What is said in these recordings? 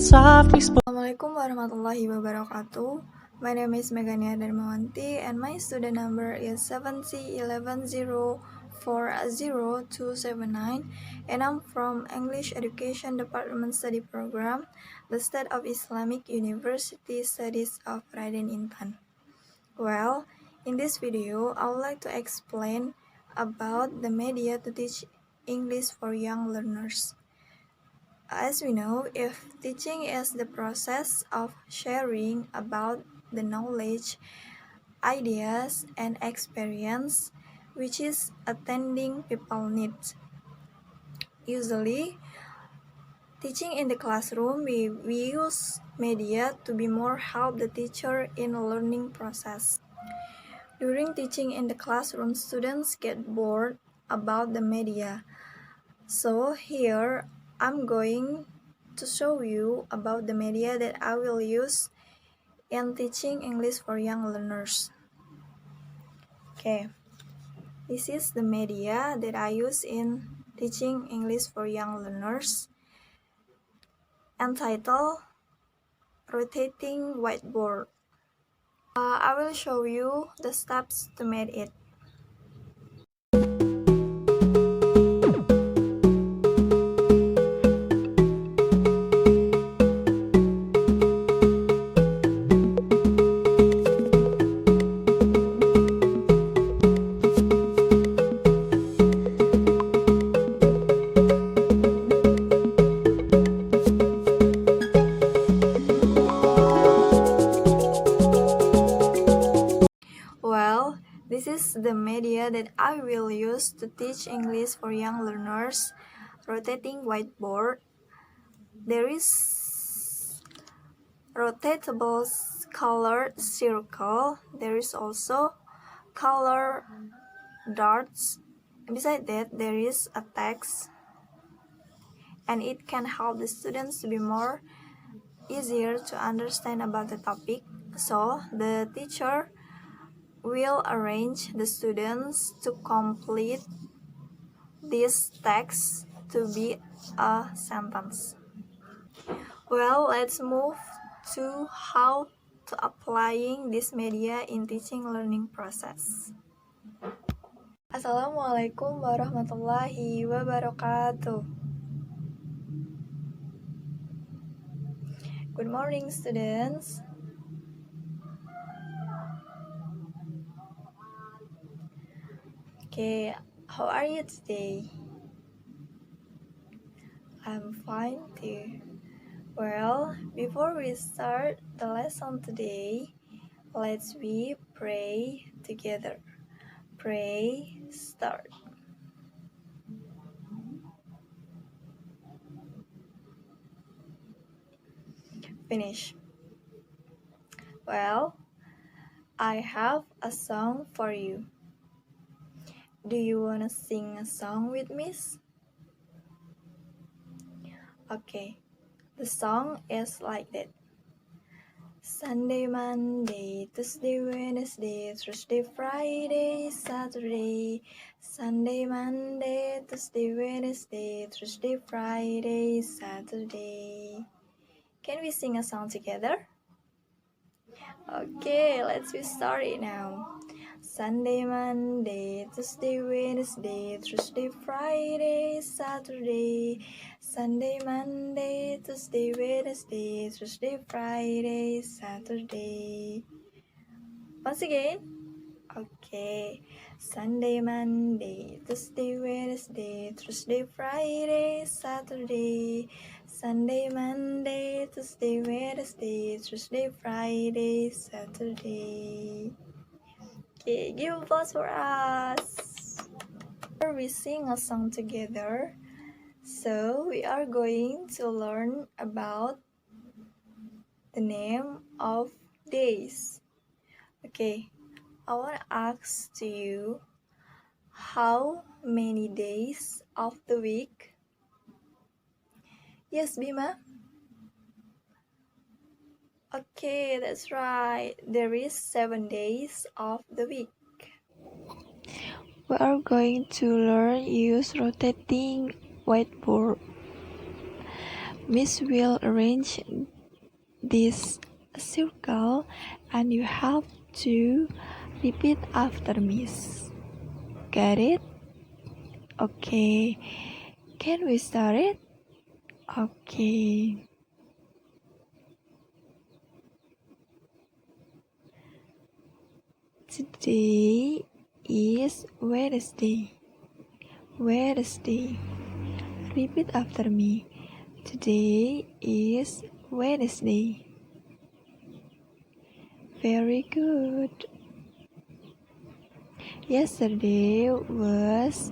softly spoken. Assalamualaikum warahmatullahi wabarakatuh. My name is Mega Niar Darmawanti and my student number is 7C11040279 and I'm from English Education Department Study Program, the State of Islamic University Studies of Raden Intan. Well, in this video, I would like to explain about the media to teach English for young learners. As we know, if teaching is the process of sharing about the knowledge, ideas, and experience which is attending people needs. Usually, teaching in the classroom, we use media to be more help the teacher in the learning process. During teaching in the classroom, students get bored about the media. So here, I'm going to show you about the media that I will use in teaching English for young learners. Okay, this is the media that I use in teaching English for young learners, entitled Rotating Whiteboard. I will show you the steps to make it. Well, this is the media that I will use to teach English for young learners, rotating whiteboard. There is rotatable colored circle. There is also color darts. Beside that, there is a text, and it can help the students to be more easier to understand about the topic. So the teacher will arrange the students to complete this text to be a sentence. Well, let's move to how to applying this media in teaching learning process. Assalamualaikum warahmatullahi wabarakatuh. Good morning, students. Okay, how are you today? I'm fine too. Well, before we start the lesson today, let's pray together. Pray, start. Finish. Well, I have a song for you. Do you want to sing a song with me? Okay, the song is like that. Sunday, Monday, Tuesday, Wednesday, Thursday, Friday, Saturday. Sunday, Monday, Tuesday, Wednesday, Thursday, Friday, Saturday. Can we sing a song together? Okay, let's start it now. Sunday, Monday, Tuesday, Wednesday, Thursday, Friday, Saturday. Sunday, Monday, Tuesday, Wednesday, Thursday, Friday, Saturday. Once again. Okay. Sunday, Monday, Tuesday, Wednesday, Thursday, Friday, Saturday. Sunday, Monday, Tuesday, Wednesday, Thursday, Friday, Saturday. Okay, give applause for us. We sing a song together. So we are going to learn about the name of days. Okay, I want to ask to you, how many days of the week? Yes, Bima? Okay, that's right. There is 7 days of the week. We are going to learn use rotating whiteboard. Miss will arrange this circle and you have to repeat after Miss. Get it? Okay. Can we start it? Okay. Today is Wednesday. Wednesday. Repeat after me. Today is Wednesday. Very good. Yesterday was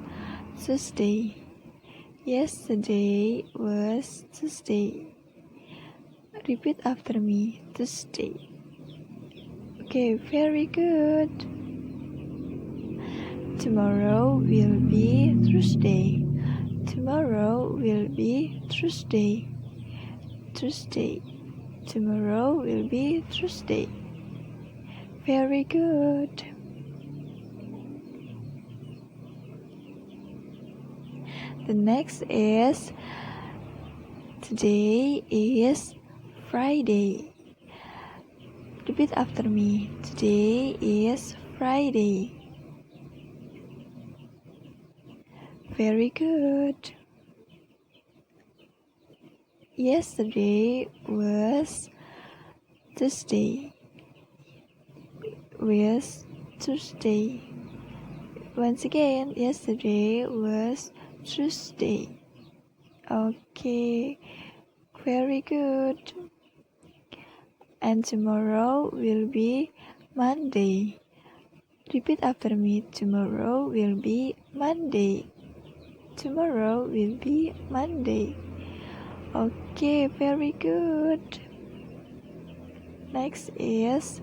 Tuesday. Yesterday was Tuesday. Repeat after me. Tuesday. Okay, very good. Tomorrow will be Thursday. Tomorrow will be Thursday. Tuesday. Tomorrow will be Thursday. Very good. The next is today is Friday. Repeat after me. Today is Friday. Very good. Yesterday was Tuesday. Was Tuesday. Once again, yesterday was Tuesday. Okay, very good. And tomorrow will be Monday. Repeat after me. Tomorrow will be Monday. Tomorrow will be Monday. Okay, very good. Next is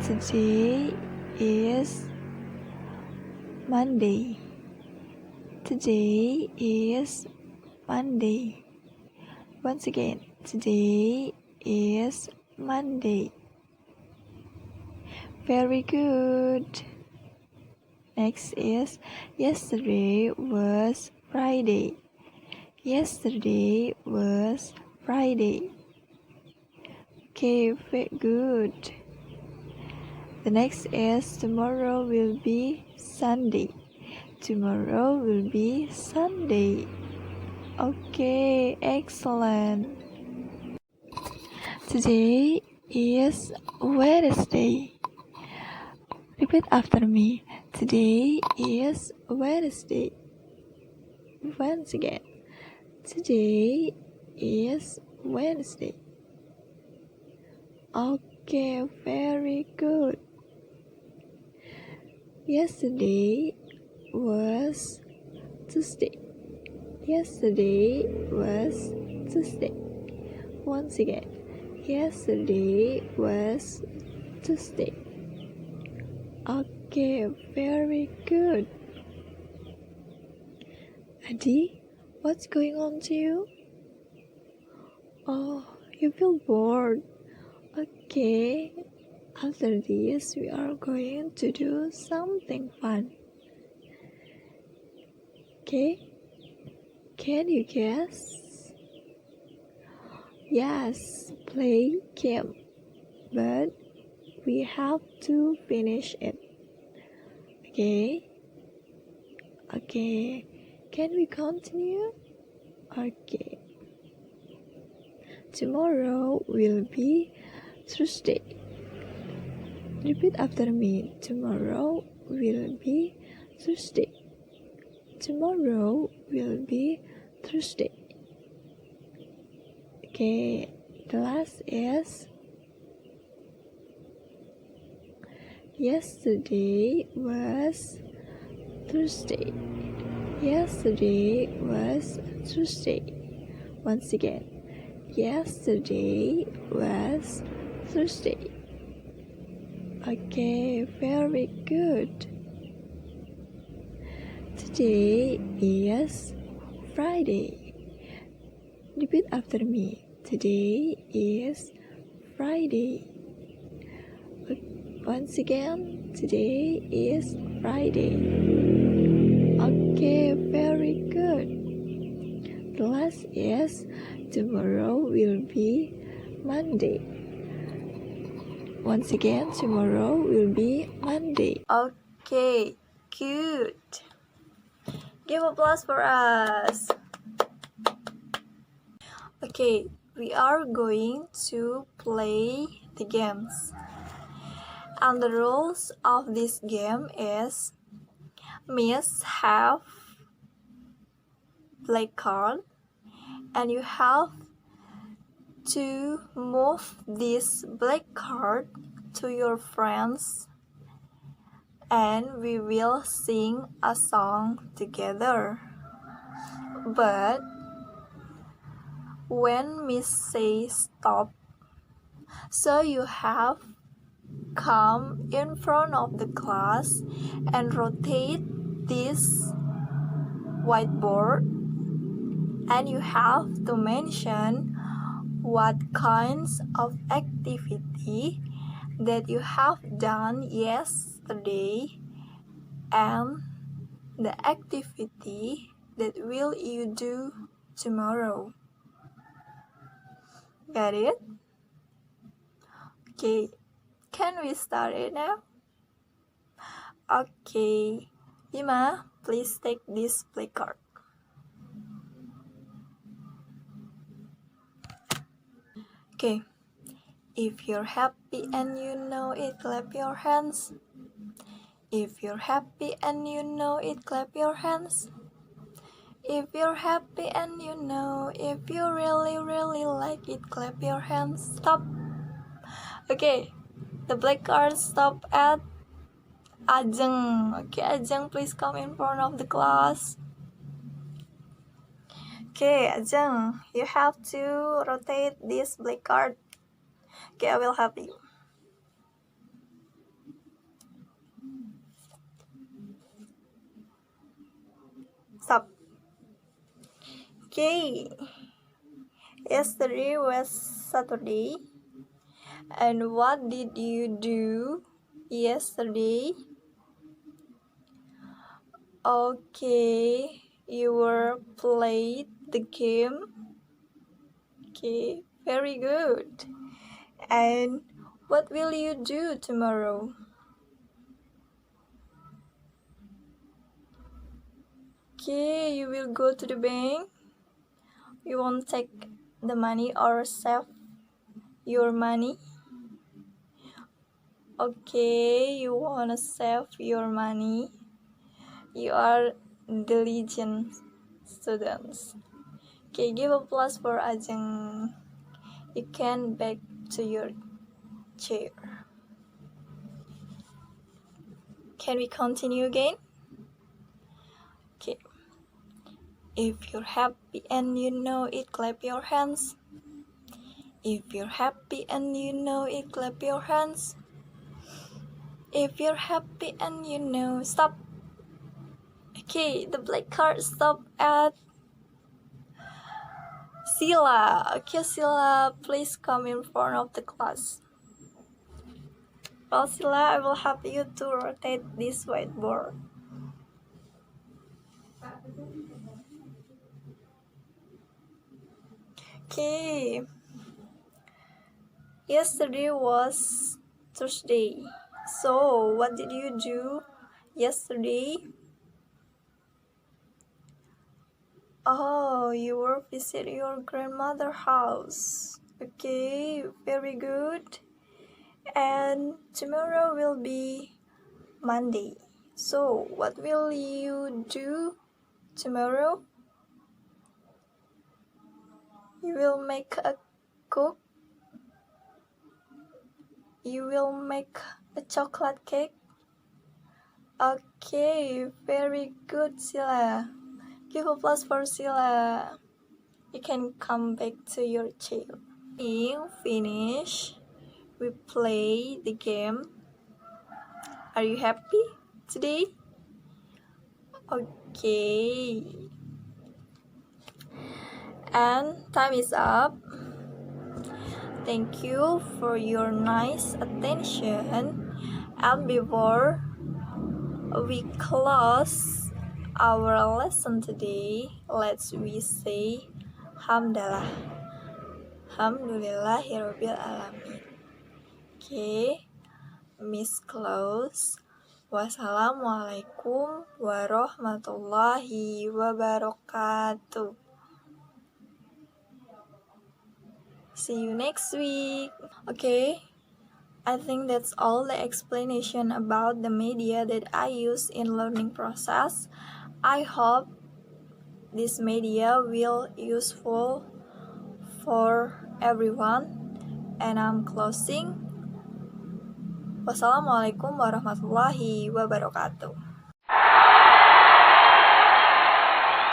today is Monday. Today is Monday. Once again, today is Monday. Very good. Next is yesterday was Friday. Yesterday was Friday. Okay, very good. The next is tomorrow will be Sunday. Tomorrow will be Sunday. Okay, excellent. Today is Wednesday. Repeat after me. Today is Wednesday. Once again. Today is Wednesday. Okay, very good. Yesterday was Tuesday. Yesterday was Tuesday. Once again. Yesterday was Tuesday. Okay, very good. Adi, what's going on to you? Oh, you feel bored. Okay, after this we are going to do something fun. Okay, can you guess? Yes, play game, but we have to finish it. Okay, can we continue? Okay, tomorrow will be Thursday. Repeat after me. Tomorrow will be Thursday. Tomorrow will be Thursday. Okay, the last is yesterday was Thursday. Yesterday was Thursday. Once again. Yesterday was Thursday. Okay, very good. Today is Friday. Repeat after me. Today is Friday. Once again, today is Friday. Okay, very good. The last is tomorrow will be Monday. Once again, tomorrow will be Monday. Okay, good. Give applause for us. Okay, we are going to play the games. And the rules of this game is Miss have black card and you have to move this black card to your friends and we will sing a song together. But when Miss says stop, so you have come in front of the class and rotate this whiteboard and you have to mention what kinds of activity that you have done yesterday and the activity that will you do tomorrow. Got it? Okay, can we start it now? Okay, Bima, please take this placard. Okay, if you're happy and you know it, clap your hands. If you're happy and you know it, clap your hands. If you're happy and you know, if you really like it, clap your hands. Stop. Okay, the black card stop at Ajeng. Okay, Ajeng, please come in front of the class. Okay, Ajeng, you have to rotate this black card. Okay, I will help you. Stop. Okay, yesterday was Saturday. And what did you do yesterday? Okay, you were played the game. Okay, very good. And what will you do tomorrow? Okay, you will go to the bank. You won't take the money or save your money. Okay, you wanna save your money. You are diligent students. Okay, give applause for Ajeng. You can back to your chair. Can we continue again? Okay. If you're happy and you know it, clap your hands. If you're happy and you know it, clap your hands. If you're happy and you know, stop. Okay, the black card stop at Sila. Okay, Sila, please come in front of the class. Well, Sila, I will help you to rotate this whiteboard. Okay. Yesterday was Thursday. So, what did you do yesterday? Oh, you were visit your grandmother's house. Okay, very good. And tomorrow will be Monday. So, what will you do tomorrow? You will make a cook. You will make a chocolate cake. Okay, very good, Sila. Give applause for Sila. You can come back to your chair. Being finished, we play the game. Are you happy today? Okay. And time is up. Thank you for your nice attention. And before we close our lesson today. Let's we say Hamdalah. Alhamdulillahirabbil alamin. Okay, Miss close. Wassalamualaikum warahmatullahi wabarakatuh. See you next week. Okay, I think that's all the explanation about the media that I use in learning process. I hope this media will useful for everyone. And I'm closing. Wassalamualaikum warahmatullahi wabarakatuh.